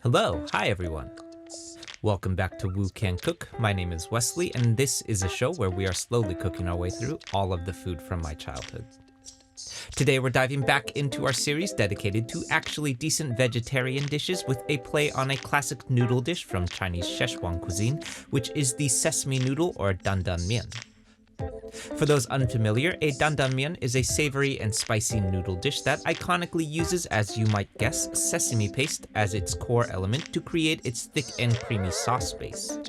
Hi everyone. Welcome back to Woo Can Cook. My name is Wesley, and this is a show where we are slowly cooking our way through all of the food from my childhood. Today we're diving back into our series dedicated to actually decent vegetarian dishes with a play on a classic noodle dish from Chinese Sichuan cuisine, which is the sesame noodle or dandan mian. For those unfamiliar, a dandan mian is a savory and spicy noodle dish that iconically uses, as you might guess, sesame paste as its core element to create its thick and creamy sauce base.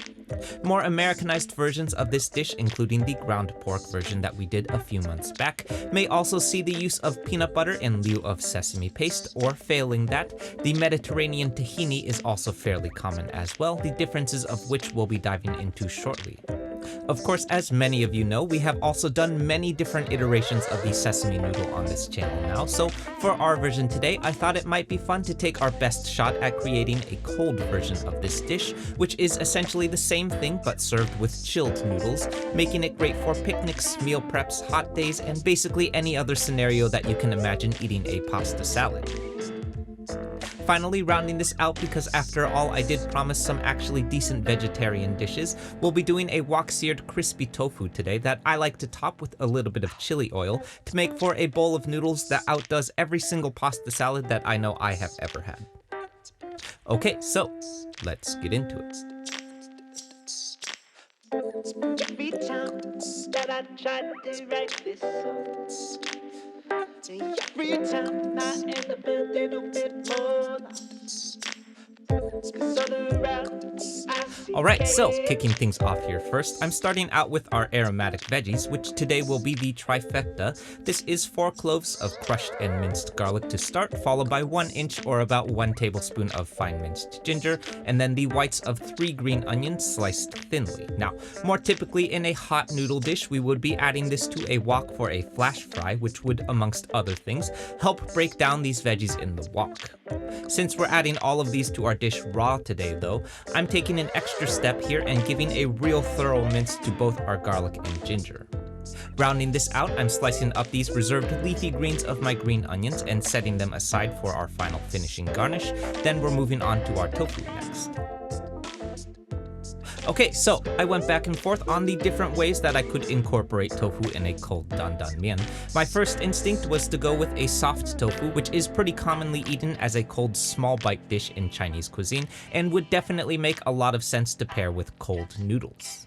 More Americanized versions of this dish, including the ground pork version that we did a few months back, may also see the use of peanut butter in lieu of sesame paste, or failing that, the Mediterranean tahini is also fairly common as well, the differences of which we'll be diving into shortly. Of course, as many of you know, we have also done many different iterations of the sesame noodle on this channel now, so for our version today, I thought it might be fun to take our best shot at creating a cold version of this dish, which is essentially the same thing but served with chilled noodles, making it great for picnics, meal preps, hot days, and basically any other scenario that you can imagine eating a pasta salad. Finally, rounding this out, because after all I did promise some actually decent vegetarian dishes, we'll be doing a wok-seared crispy tofu today that I like to top with a little bit of chili oil to make for a bowl of noodles that outdoes every single pasta salad that I know I have ever had. Okay, so let's get into it. Every time that I try to write this song, every time I end up a little bit more lost. 'Cause all around I see Alright, so kicking things off here first, I'm starting out with our aromatic veggies, which today will be the trifecta. This is 4 cloves of crushed and minced garlic to start, followed by 1 inch or about 1 tablespoon of fine minced ginger, and then the whites of 3 green onions sliced thinly. Now, more typically in a hot noodle dish, we would be adding this to a wok for a flash fry, which would, amongst other things, help break down these veggies in the wok. Since we're adding all of these to our dish raw today though, I'm taking an extra step here and giving a real thorough mince to both our garlic and ginger. Rounding this out, I'm slicing up these reserved leafy greens of my green onions and setting them aside for our final finishing garnish. Then we're moving on to our tofu next. Okay, so I went back and forth on the different ways that I could incorporate tofu in a cold dandan mian. My first instinct was to go with a soft tofu, which is pretty commonly eaten as a cold small bite dish in Chinese cuisine, and would definitely make a lot of sense to pair with cold noodles.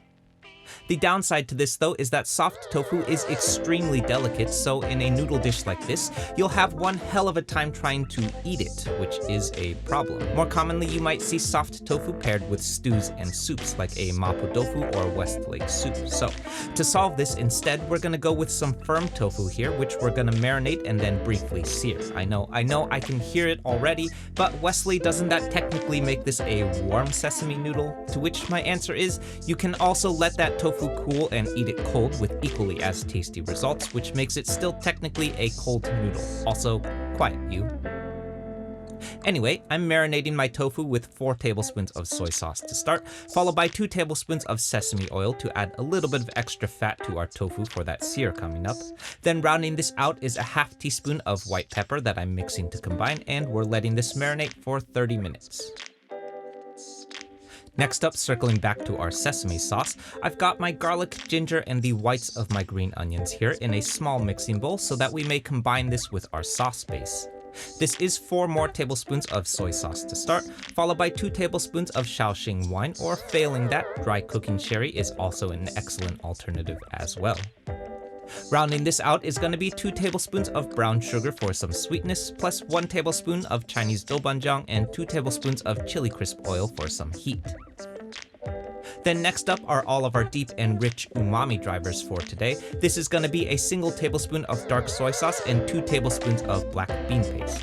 The downside to this though is that soft tofu is extremely delicate, so in a noodle dish like this, you'll have one hell of a time trying to eat it, which is a problem. More commonly, you might see soft tofu paired with stews and soups like a mapo tofu or West Lake soup. So to solve this instead, we're gonna go with some firm tofu here, which we're gonna marinate and then briefly sear. I know I can hear it already, but Wesley, doesn't that technically make this a warm sesame noodle? To which my answer is, you can also let that tofu cool and eat it cold with equally as tasty results, which makes it still technically a cold noodle. Also, quiet you. Anyway, I'm marinating my tofu with 4 tablespoons of soy sauce to start, followed by 2 tablespoons of sesame oil to add a little bit of extra fat to our tofu for that sear coming up. Then rounding this out is a half teaspoon of white pepper that I'm mixing to combine, and we're letting this marinate for 30 minutes. Next up, circling back to our sesame sauce, I've got my garlic, ginger, and the whites of my green onions here in a small mixing bowl so that we may combine this with our sauce base. This is 4 more tablespoons of soy sauce to start, followed by 2 tablespoons of Shaoxing wine, or failing that, dry cooking sherry is also an excellent alternative as well. Rounding this out is going to be 2 tablespoons of brown sugar for some sweetness, plus 1 tablespoon of Chinese doubanjiang and 2 tablespoons of chili crisp oil for some heat. Then next up are all of our deep and rich umami drivers for today. This is going to be a single tablespoon of dark soy sauce and 2 tablespoons of black bean paste.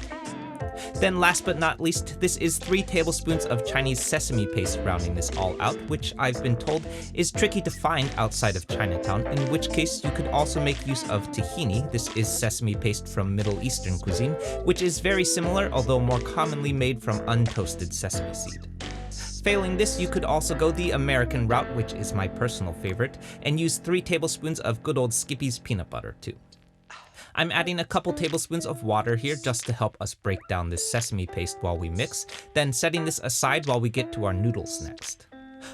Then last but not least, this is 3 tablespoons of Chinese sesame paste rounding this all out, which I've been told is tricky to find outside of Chinatown, in which case you could also make use of tahini. This is sesame paste from Middle Eastern cuisine, which is very similar, although more commonly made from untoasted sesame seed. Failing this, you could also go the American route, which is my personal favorite, and use 3 tablespoons of good old Skippy's peanut butter too. I'm adding a couple tablespoons of water here just to help us break down this sesame paste while we mix, then setting this aside while we get to our noodles next.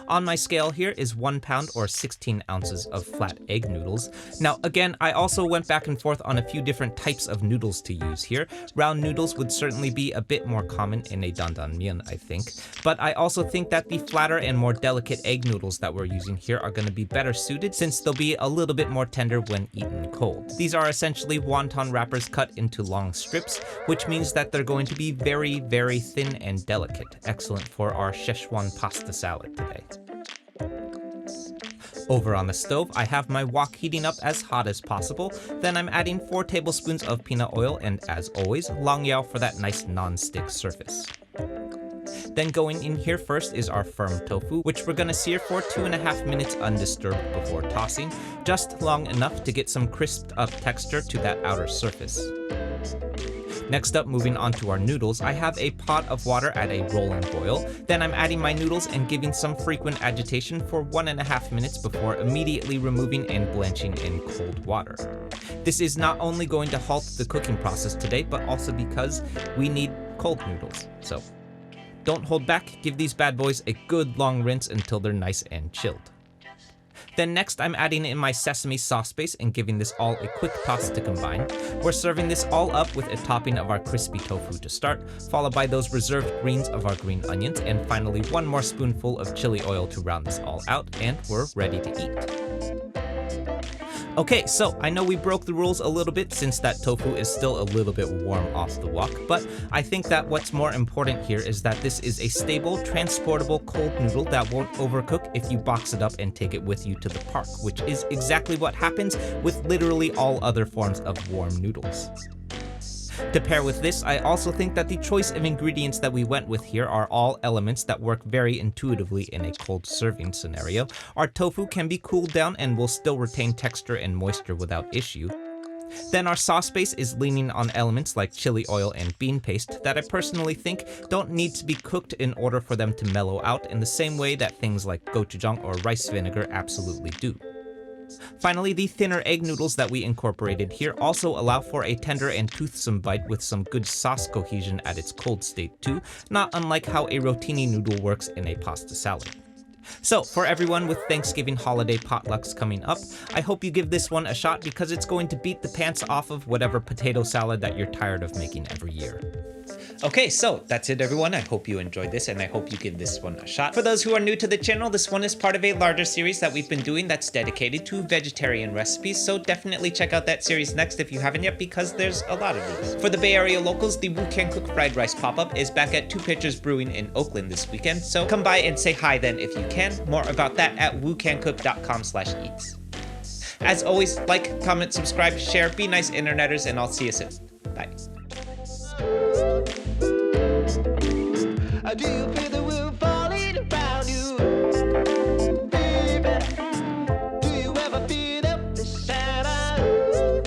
On my scale here is 1 pound or 16 ounces of flat egg noodles. Now again, I also went back and forth on a few different types of noodles to use here. Round noodles would certainly be a bit more common in a dandan mian, I think. But I also think that the flatter and more delicate egg noodles that we're using here are going to be better suited since they'll be a little bit more tender when eaten cold. These are essentially wonton wrappers cut into long strips, which means that they're going to be very, very thin and delicate. Excellent for our Szechuan pasta salad today. Over on the stove, I have my wok heating up as hot as possible. Then I'm adding 4 tablespoons of peanut oil and, as always, long yao for that nice non-stick surface. Then going in here first is our firm tofu, which we're gonna sear for 2.5 minutes undisturbed before tossing, just long enough to get some crisped up texture to that outer surface. Next up, moving on to our noodles, I have a pot of water at a rolling boil. Then I'm adding my noodles and giving some frequent agitation for 1.5 minutes before immediately removing and blanching in cold water. This is not only going to halt the cooking process today, but also because we need cold noodles. So don't hold back, give these bad boys a good long rinse until they're nice and chilled. Then next, I'm adding in my sesame sauce base and giving this all a quick toss to combine. We're serving this all up with a topping of our crispy tofu to start, followed by those reserved greens of our green onions, and finally 1 more spoonful of chili oil to round this all out, and we're ready to eat. Okay, so I know we broke the rules a little bit since that tofu is still a little bit warm off the wok, but I think that what's more important here is that this is a stable, transportable cold noodle that won't overcook if you box it up and take it with you to the park, which is exactly what happens with literally all other forms of warm noodles. To pair with this, I also think that the choice of ingredients that we went with here are all elements that work very intuitively in a cold serving scenario. Our tofu can be cooled down and will still retain texture and moisture without issue. Then our sauce base is leaning on elements like chili oil and bean paste that I personally think don't need to be cooked in order for them to mellow out in the same way that things like gochujang or rice vinegar absolutely do. Finally, the thinner egg noodles that we incorporated here also allow for a tender and toothsome bite with some good sauce cohesion at its cold state too, not unlike how a rotini noodle works in a pasta salad. So, for everyone with Thanksgiving holiday potlucks coming up, I hope you give this one a shot because it's going to beat the pants off of whatever potato salad that you're tired of making every year. Okay, so that's it everyone. I hope you enjoyed this and I hope you give this one a shot. For those who are new to the channel, this one is part of a larger series that we've been doing that's dedicated to vegetarian recipes, so definitely check out that series next if you haven't yet because there's a lot of these. For the Bay Area locals, the Wu Can Cook Fried Rice pop-up is back at 2 Pitchers Brewing in Oakland this weekend, so come by and say hi then if you can. More about that at wucancook.com/eats. As always, like, comment, subscribe, share, be nice interneters, and I'll see you soon. Bye. Do you feel the world falling around you, baby? Do you ever feel the shadow?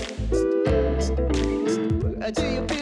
Do you feel